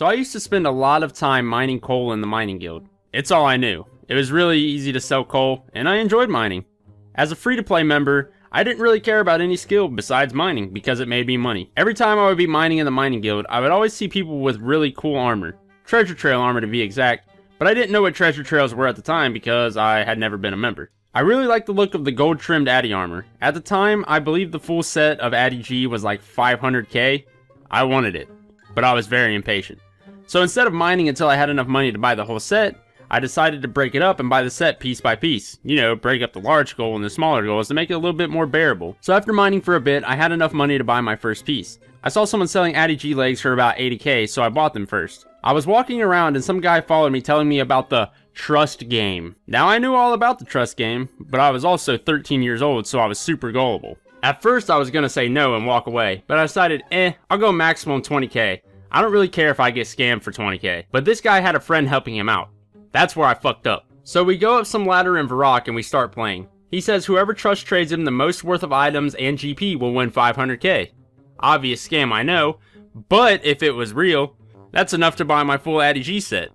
So I used to spend a lot of time mining coal in the mining guild. It's all I knew. It was really easy to sell coal, and I enjoyed mining. As a free-to-play member, I didn't really care about any skill besides mining because it made me money. Every time I would be mining in the mining guild, I would always see people with really cool armor. Treasure trail armor to be exact, but I didn't know what treasure trails were at the time because I had never been a member. I really liked the look of the gold trimmed Addy armor. At the time, I believe the full set of Addy G was like 500k. I wanted it, but I was very impatient. So instead of mining until I had enough money to buy the whole set, I decided to break it up and buy the set piece by piece. You know, break up the large goal and the smaller goals to make it a little bit more bearable. So after mining for a bit, I had enough money to buy my first piece. I saw someone selling Addy G legs for about 80k, so I bought them first. I was walking around and some guy followed me telling me about the trust game. Now I knew all about the trust game, but I was also 13 years old, so I was super gullible. At first I was gonna say no and walk away, but I decided, I'll go maximum 20k. I don't really care if I get scammed for 20k. But this guy had a friend helping him out. That's where I fucked up. So we go up some ladder in Varrock and we start playing. He says whoever trust trades him the most worth of items and GP will win 500k. Obvious scam, I know, but if it was real, that's enough to buy my full Addy G set.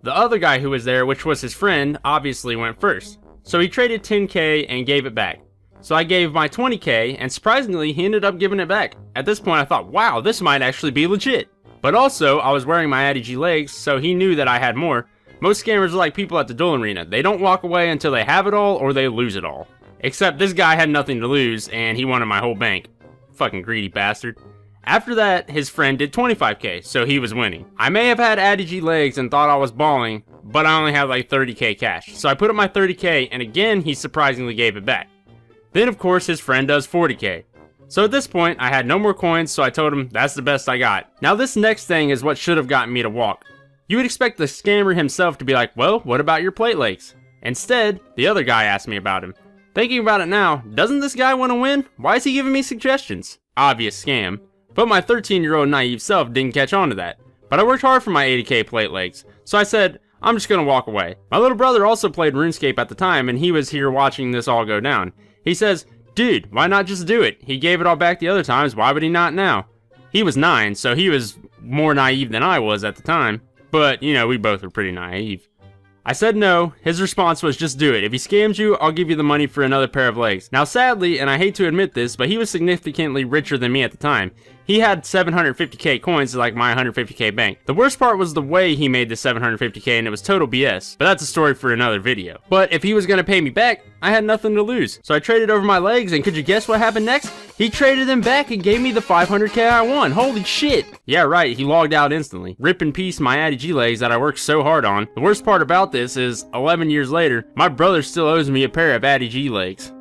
The other guy who was there, which was his friend, obviously went first. So he traded 10k and gave it back. So I gave my 20k and surprisingly he ended up giving it back. At this point I thought, wow, this might actually be legit. But also, I was wearing my Addy G legs, so he knew that I had more. Most scammers are like people at the duel arena. They don't walk away until they have it all or they lose it all. Except this guy had nothing to lose and he wanted my whole bank. Fucking greedy bastard. After that, his friend did 25k, so he was winning. I may have had Addy G legs and thought I was balling, but I only had like 30k cash. So I put up my 30k and again, he surprisingly gave it back. Then of course his friend does 40k. So at this point, I had no more coins, so I told him that's the best I got. Now this next thing is what should have gotten me to walk. You would expect the scammer himself to be like, well, what about your plate legs? Instead, the other guy asked me about him. Thinking about it now, doesn't this guy want to win? Why is he giving me suggestions? Obvious scam. But my 13-year-old naive self didn't catch on to that. But I worked hard for my 80k plate legs, so I said, I'm just gonna walk away. My little brother also played RuneScape at the time, and he was here watching this all go down. He says, dude, why not just do it? He gave it all back the other times, why would he not now? He was 9, so he was more naive than I was at the time. But, you know, we both were pretty naive. I said no. His response was just do it. If he scams you, I'll give you the money for another pair of legs. Now sadly, and I hate to admit this, but he was significantly richer than me at the time. He had 750k coins like my 150k bank. The worst part was the way he made the 750k and it was total BS. But that's a story for another video. But if he was gonna pay me back, I had nothing to lose. So I traded over my legs and could you guess what happened next? He traded them back and gave me the 500k I won. Holy shit. Yeah, right, he logged out instantly. Rip in peace my Addy G legs that I worked so hard on. The worst part about this is 11 years later, my brother still owes me a pair of Addy G legs.